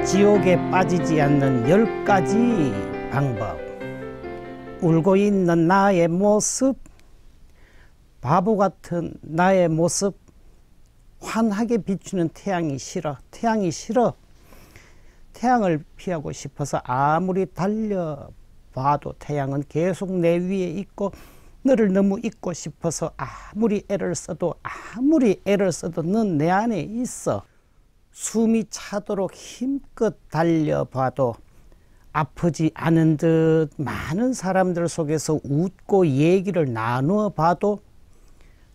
지옥에 빠지지 않는 10가지 방법. 울고 있는 나의 모습, 바보 같은 나의 모습, 환하게 비추는 태양이 싫어. 태양이 싫어. 태양을 피하고 싶어서 아무리 달려봐도 태양은 계속 내 위에 있고, 너를 너무 잊고 싶어서 아무리 애를 써도 넌 내 안에 있어. 숨이 차도록 힘껏 달려봐도 아프지 않은 듯 많은 사람들 속에서 웃고 얘기를 나누어 봐도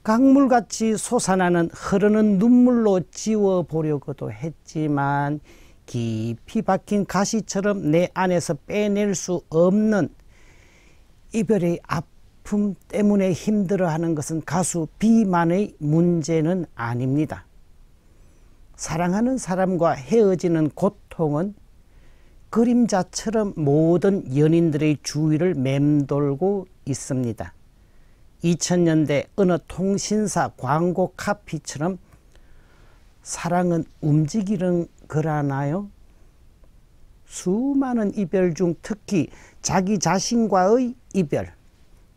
강물같이 솟아나는 흐르는 눈물로 지워보려고도 했지만 깊이 박힌 가시처럼 내 안에서 빼낼 수 없는 이별의 아픔 때문에 힘들어하는 것은 가수 B만의 문제는 아닙니다. 사랑하는 사람과 헤어지는 고통은 그림자처럼 모든 연인들의 주위를 맴돌고 있습니다. 2000년대 어느 통신사 광고 카피처럼 사랑은 움직이는 거라나요? 수많은 이별 중 특히 자기 자신과의 이별,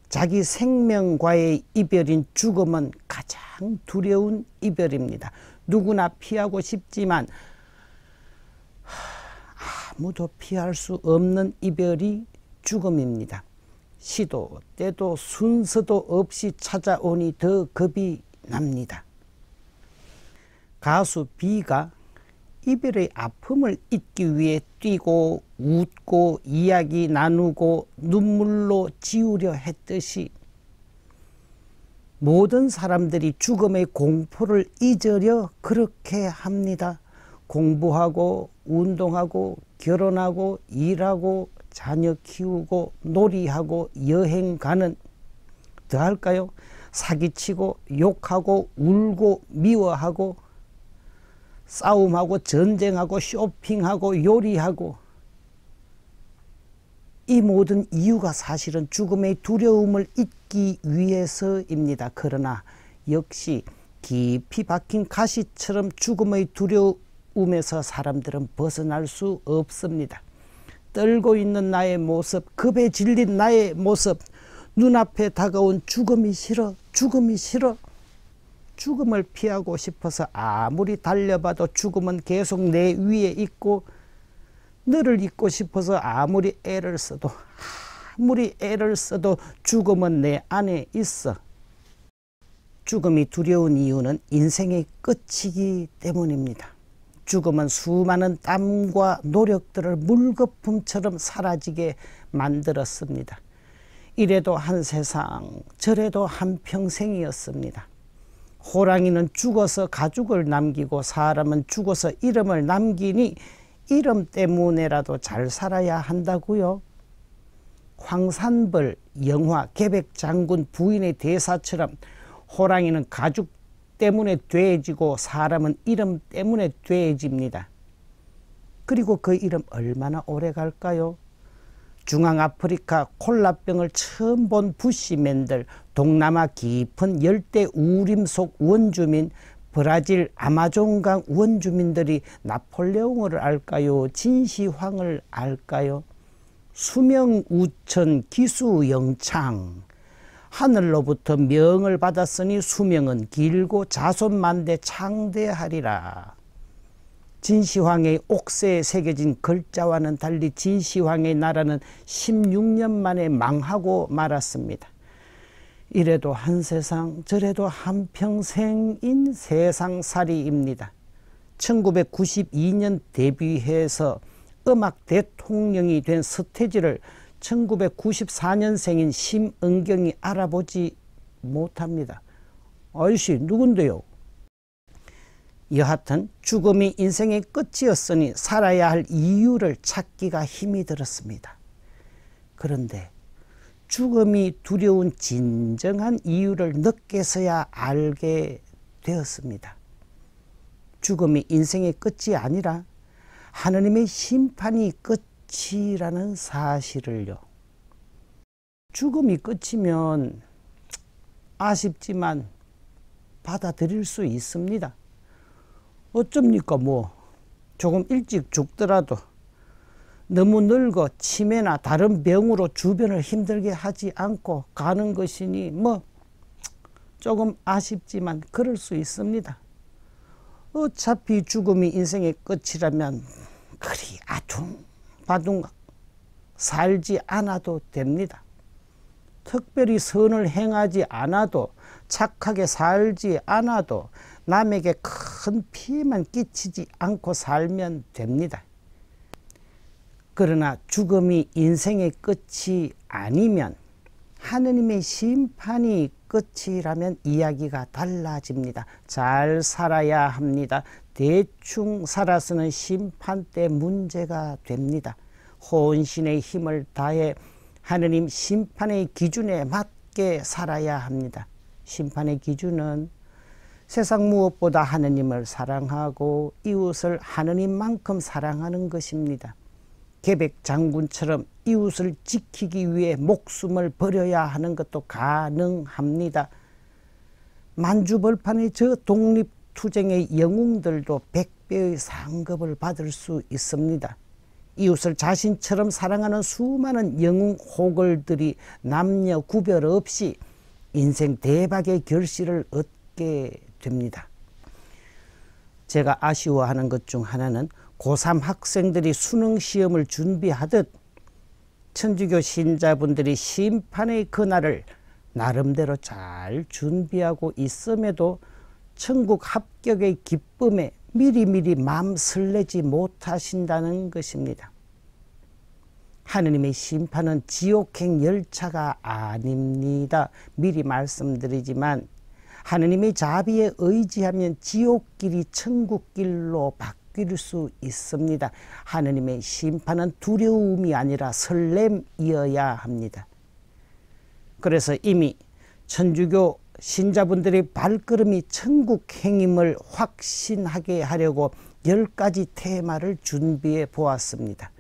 자기 생명과의 이별인 죽음은 가장 두려운 이별입니다. 누구나 피하고 싶지만 아무도 피할 수 없는 이별이 죽음입니다. 시도 때도 순서도 없이 찾아오니 더 겁이 납니다. 가수 B가 이별의 아픔을 잊기 위해 뛰고 웃고 이야기 나누고 눈물로 지우려 했듯이 모든 사람들이 죽음의 공포를 잊으려 그렇게 합니다. 공부하고 운동하고 결혼하고 일하고 자녀 키우고 놀이하고 여행 가는, 더 할까요? 사기치고 욕하고 울고 미워하고 싸움하고 전쟁하고 쇼핑하고 요리하고, 이 모든 이유가 사실은 죽음의 두려움을 잊기 위해서입니다. 그러나 역시 깊이 박힌 가시처럼 죽음의 두려움에서 사람들은 벗어날 수 없습니다. 떨고 있는 나의 모습, 겁에 질린 나의 모습, 눈앞에 다가온 죽음이 싫어, 죽음이 싫어. 죽음을 피하고 싶어서 아무리 달려봐도 죽음은 계속 내 위에 있고, 너를 잊고 싶어서 아무리 애를 써도 죽음은 내 안에 있어. 죽음이 두려운 이유는 인생의 끝이기 때문입니다. 죽음은 수많은 땀과 노력들을 물거품처럼 사라지게 만들었습니다. 이래도 한 세상, 저래도 한 평생이었습니다. 호랑이는 죽어서 가죽을 남기고 사람은 죽어서 이름을 남기니 이름 때문에라도 잘 살아야 한다고요. 황산벌 영화 계백장군 부인의 대사처럼 호랑이는 가죽 때문에 돼지고 사람은 이름 때문에 돼집니다. 그리고 그 이름 얼마나 오래 갈까요? 중앙아프리카 콜라병을 처음 본 부시맨들, 동남아 깊은 열대 우림 속 원주민, 브라질 아마존강 원주민들이 나폴레옹을 알까요? 진시황을 알까요? 수명우천 기수영창, 하늘로부터 명을 받았으니 수명은 길고 자손만대 창대하리라. 진시황의 옥새에 새겨진 글자와는 달리 진시황의 나라는 16년 만에 망하고 말았습니다. 이래도 한 세상, 저래도 한 평생인 세상살이입니다. 1992년 데뷔해서 음악 대통령이 된 서태지를 1994년생인 심은경이 알아보지 못합니다. 아이씨 누군데요? 여하튼 죽음이 인생의 끝이었으니 살아야 할 이유를 찾기가 힘이 들었습니다. 그런데 죽음이 두려운 진정한 이유를 늦게서야 알게 되었습니다. 죽음이 인생의 끝이 아니라 하느님의 심판이 끝이라는 사실을요. 죽음이 끝이면 아쉽지만 받아들일 수 있습니다. 어쩝니까 뭐 조금 일찍 죽더라도 너무 늙어 치매나 다른 병으로 주변을 힘들게 하지 않고 가는 것이니 뭐 조금 아쉽지만 그럴 수 있습니다. 어차피 죽음이 인생의 끝이라면 그리 아둥바둥 살지 않아도 됩니다. 특별히 선을 행하지 않아도 착하게 살지 않아도 남에게 큰 피해만 끼치지 않고 살면 됩니다. 그러나 죽음이 인생의 끝이 아니면 하느님의 심판이 끝이라면 이야기가 달라집니다. 잘 살아야 합니다. 대충 살아서는 심판 때 문제가 됩니다. 혼신의 힘을 다해 하느님 심판의 기준에 맞게 살아야 합니다. 심판의 기준은 세상 무엇보다 하느님을 사랑하고 이웃을 하느님만큼 사랑하는 것입니다. 계백 장군처럼 이웃을 지키기 위해 목숨을 버려야 하는 것도 가능합니다. 만주벌판의 저 독립투쟁의 영웅들도 100배의 상급을 받을 수 있습니다. 이웃을 자신처럼 사랑하는 수많은 영웅 호걸들이 남녀 구별 없이 인생 대박의 결실을 얻게 됩니다. 제가 아쉬워하는 것 중 하나는 고3 학생들이 수능시험을 준비하듯 천주교 신자분들이 심판의 그날을 나름대로 잘 준비하고 있음에도 천국 합격의 기쁨에 미리미리 마음 설레지 못하신다는 것입니다. 하느님의 심판은 지옥행 열차가 아닙니다. 미리 말씀드리지만 하느님의 자비에 의지하면 지옥길이 천국길로 바뀔 수 있습니다. 하느님의 심판은 두려움이 아니라 설렘이어야 합니다. 그래서 이미 천주교 신자분들의 발걸음이 천국행임을 확신하게 하려고 10가지 테마를 준비해 보았습니다.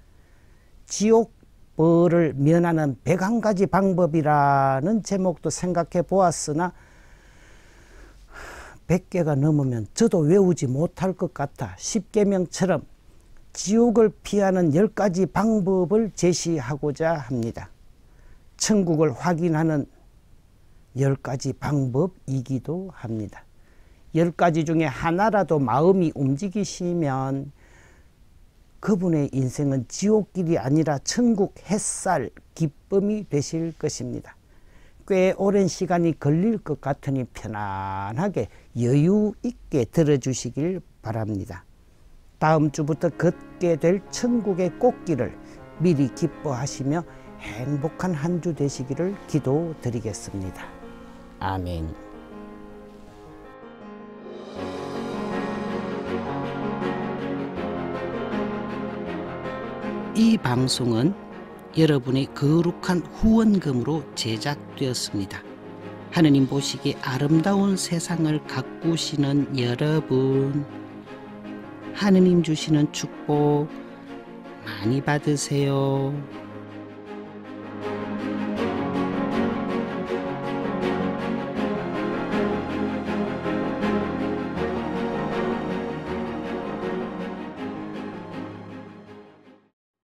지옥벌을 면하는 101가지 방법이라는 제목도 생각해 보았으나 100개가 넘으면 저도 외우지 못할 것 같아 10계명처럼 지옥을 피하는 10가지 방법을 제시하고자 합니다. 천국을 확인하는 10가지 방법이기도 합니다. 10가지 중에 하나라도 마음이 움직이시면 그분의 인생은 지옥길이 아니라 천국 햇살 기쁨이 되실 것입니다. 꽤 오랜 시간이 걸릴 것 같으니 편안하게 여유 있게 들어주시길 바랍니다. 다음 주부터 걷게 될 천국의 꽃길을 미리 기뻐하시며 행복한 한 주 되시기를 기도드리겠습니다. 아멘. 이 방송은 여러분의 거룩한 후원금으로 제작되었습니다. 하느님 보시기에 아름다운 세상을 가꾸시는 여러분, 하느님 주시는 축복 많이 받으세요.